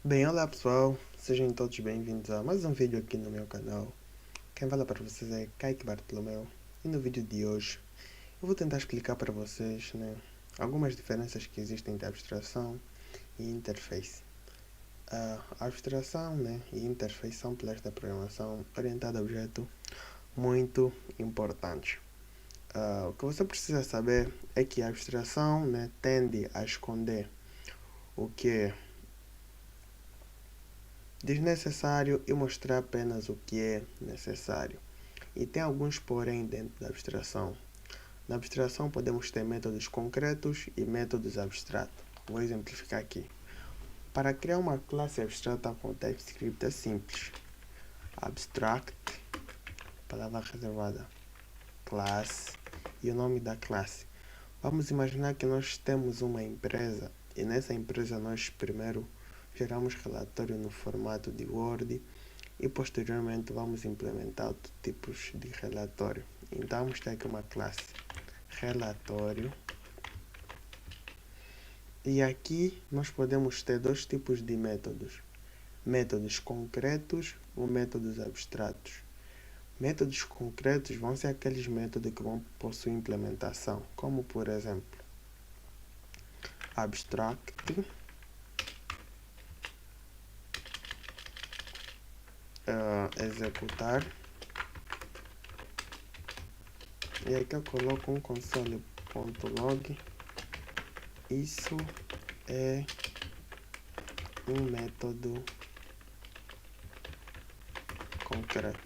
Bem, olá pessoal, sejam todos bem-vindos a mais um vídeo aqui no meu canal. Quem fala para vocês é Kaique Bartolomeu e no vídeo de hoje eu vou tentar explicar para vocês algumas diferenças que existem entre abstração e interface. A abstração e interface são pilares da programação orientada a objeto muito importantes. O que você precisa saber é que a abstração tende a esconder o que é desnecessário e mostrar apenas o que é necessário. E tem alguns porém dentro da abstração. Na abstração podemos ter métodos concretos e métodos abstratos. Vou exemplificar aqui. Para criar uma classe abstrata com TypeScript é simples. Abstract, palavra reservada, classe e o nome da classe. Vamos imaginar que nós temos uma empresa e nessa empresa nós primeiro geramos relatório no formato de Word e posteriormente vamos implementar outros tipos de relatório. Então vamos ter aqui uma classe relatório e aqui nós podemos ter dois tipos de métodos: métodos concretos ou métodos abstratos. Métodos concretos vão ser aqueles métodos que vão possuir implementação, como por exemplo abstract, executar, e aqui eu coloco um console.log. Isso é um método concreto.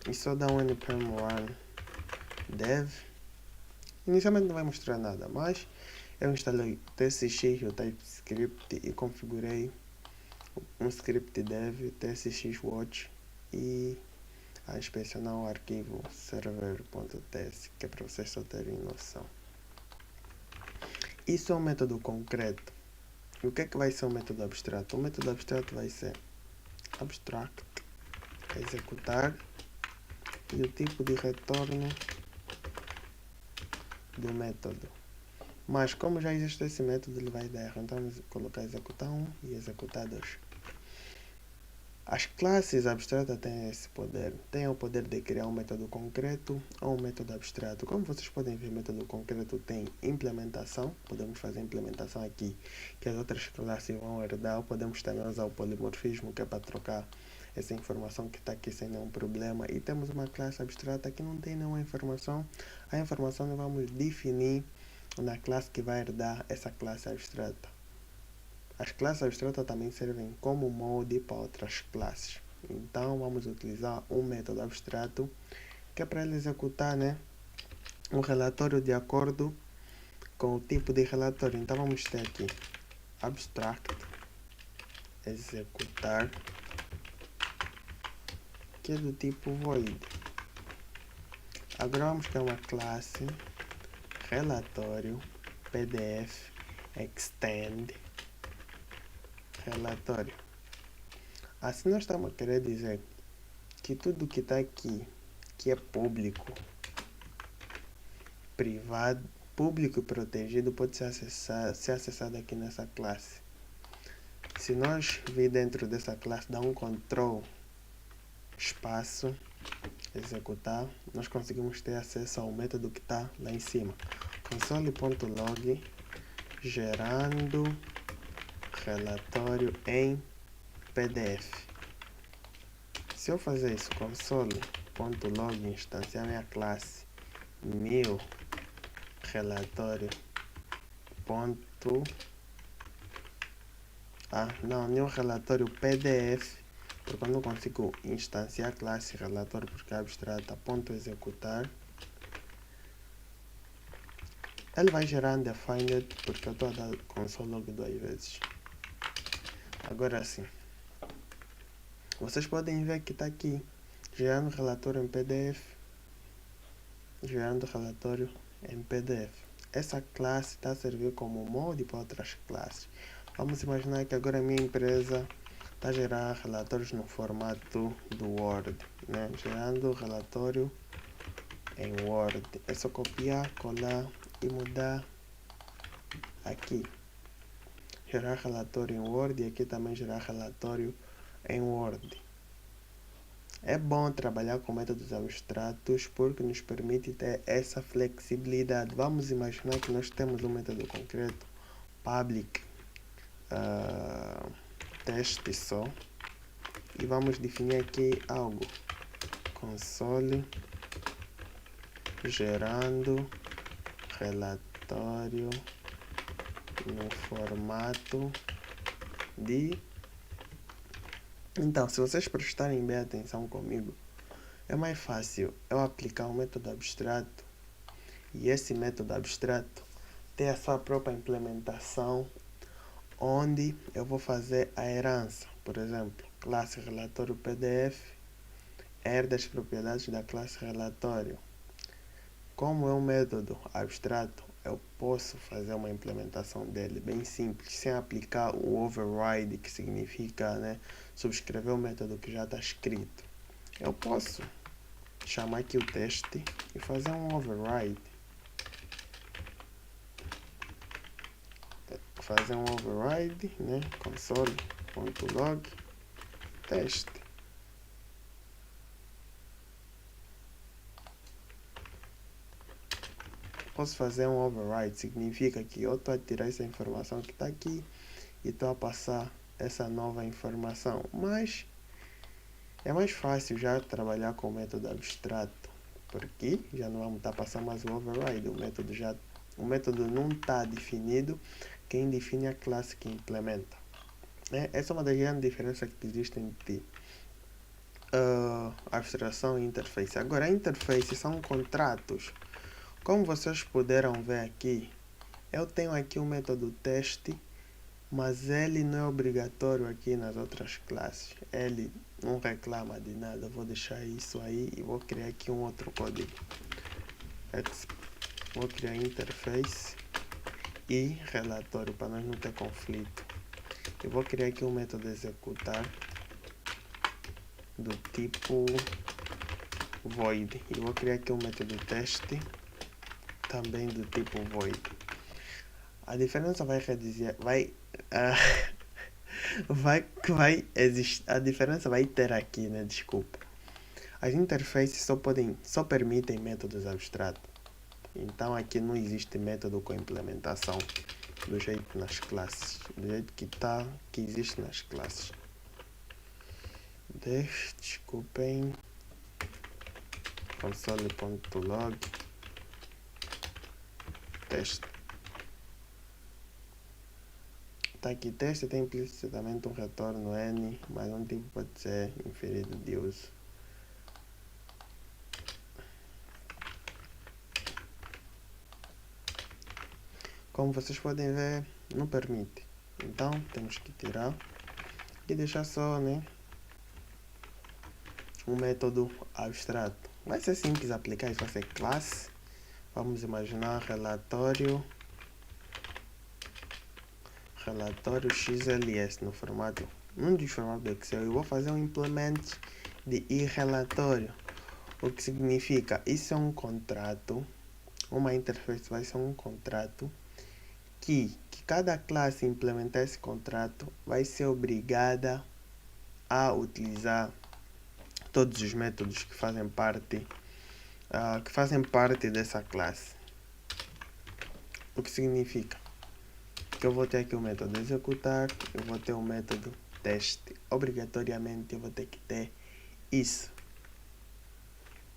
E só dá um npm run dev. Inicialmente não vai mostrar nada, mas eu instalei tsx e o TypeScript e configurei um script dev tsx watch e a inspecionar o arquivo server.ts, que é para vocês só terem noção. Isso é um método concreto. E o que é que vai ser um método abstrato? O método abstrato vai ser abstract, executar, e o tipo de retorno do método. Mas como já existe esse método, ele vai dar erro. Então vamos colocar executar 1 e executar 2. As classes abstratas têm esse poder. Têm o poder de criar um método concreto ou um método abstrato. Como vocês podem ver, o método concreto tem implementação. Podemos fazer implementação aqui que as outras classes vão herdar. Podemos também usar o polimorfismo, que é para trocar essa informação que está aqui sem nenhum problema. E temos uma classe abstrata que não tem nenhuma informação. A informação nós vamos definir na classe que vai herdar essa classe abstrata. As classes abstratas também servem como molde para outras classes. Então vamos utilizar um método abstrato que é para ele executar um relatório de acordo com o tipo de relatório. Então vamos ter aqui abstract executar, que é do tipo void. Agora vamos criar uma classe relatório pdf extend relatório. Assim nós estamos a querer dizer que tudo que está aqui, que é público, privado, público e protegido, pode ser acessado aqui nessa classe. Se nós vir dentro dessa classe, dar um control espaço, executar, nós conseguimos ter acesso ao método que está lá em cima. Console.log gerando relatório em PDF. Se eu fazer isso, console.log instanciar minha classe new relatório new relatório PDF, porque eu não consigo instanciar a classe relatório porque é abstrata, .executar, ele vai gerar undefined porque eu estou a dar console.log 2 vezes. Agora sim, vocês podem ver que está aqui gerando relatório em PDF, gerando relatório em PDF. Essa classe está a servir como molde para outras classes. Vamos imaginar que agora a minha empresa está a gerar relatórios no formato do Word, gerando relatório em Word. É só copiar, colar e mudar aqui. gerar relatório em Word e aqui também gerar relatório em Word. É bom trabalhar com métodos abstratos porque nos permite ter essa flexibilidade. Vamos imaginar que nós temos um método concreto, public teste só, e vamos definir aqui algo, console gerando relatório no formato de... Então, se vocês prestarem bem atenção comigo, é mais fácil eu aplicar um método abstrato e esse método abstrato ter a sua própria implementação, onde eu vou fazer a herança. Por exemplo, classe relatório PDF herda as propriedades da classe relatório. Como é um método abstrato, eu posso fazer uma implementação dele bem simples, sem aplicar o override, que significa, né, subscrever o método que já está escrito. Eu posso chamar aqui o teste e fazer um override. Fazer um override, né, console.log teste. Posso fazer um override, significa que eu estou a tirar essa informação que está aqui e estou a passar essa nova informação. Mas é mais fácil já trabalhar com o método abstrato, porque já não vamos estar passando mais o override. O método não está definido, quem define é a classe que implementa. Essa é uma das grandes diferenças que existem entre abstração e interface. Agora, a interface são contratos. Como vocês puderam ver aqui, eu tenho aqui o método teste, mas ele não é obrigatório aqui nas outras classes. Ele não reclama de nada. Eu vou deixar isso aí e vou criar aqui um outro código. Vou criar interface e relatório para nós não ter conflito. Eu vou criar aqui um método executar do tipo void. E vou criar aqui um método teste também do tipo void. A diferença vai reduzir, a diferença vai ter aqui, né? Desculpa. As interfaces só permitem métodos abstratos. Então aqui não existe método com implementação do jeito nas classes, do jeito que existe nas classes. Desculpem. Console.log teste. Tá aqui, teste tem implicitamente um retorno N, mas um tipo pode ser inferido de uso. Como vocês podem ver, não permite. Então, temos que tirar e deixar só, né, um método abstrato. Vai ser simples aplicar, isso vai ser classe. Vamos imaginar relatório XLS no formato, num dos formatos do Excel. Eu vou fazer um implement de relatório, o que significa, isso é um contrato, uma interface vai ser um contrato que cada classe implementar esse contrato vai ser obrigada a utilizar todos os métodos que fazem parte dessa classe. O que significa que eu vou ter aqui o método executar, eu vou ter o método teste. Obrigatoriamente eu vou ter que ter isso.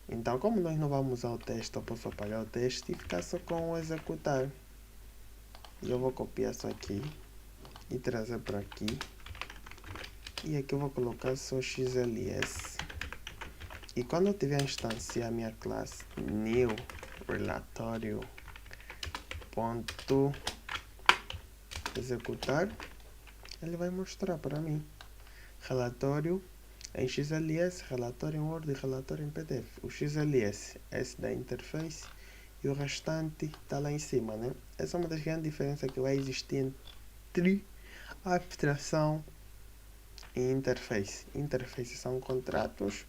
Então, como nós não vamos usar o teste, eu posso apagar o teste e ficar só com o executar. E eu vou copiar isso aqui e trazer para aqui. E aqui eu vou colocar só XLS. E quando eu tiver a instanciar a minha classe new relatório ponto executar, ele vai mostrar para mim relatório em XLS, relatório em Word e relatório em PDF. O XLS é esse da interface e o restante está lá em cima, né? Essa é uma das grandes diferenças que vai existir entre abstração e interface. Interfaces são contratos,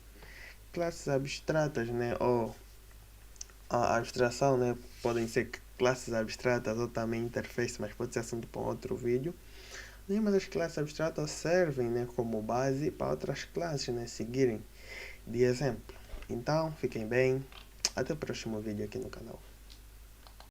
classes abstratas, né? Ou a abstração, né? Podem ser classes abstratas ou também interface, mas pode ser assunto para um outro vídeo. Mas as classes abstratas servem, né, como base para outras classes, né, seguirem de exemplo. Então, fiquem bem. Até o próximo vídeo aqui no canal.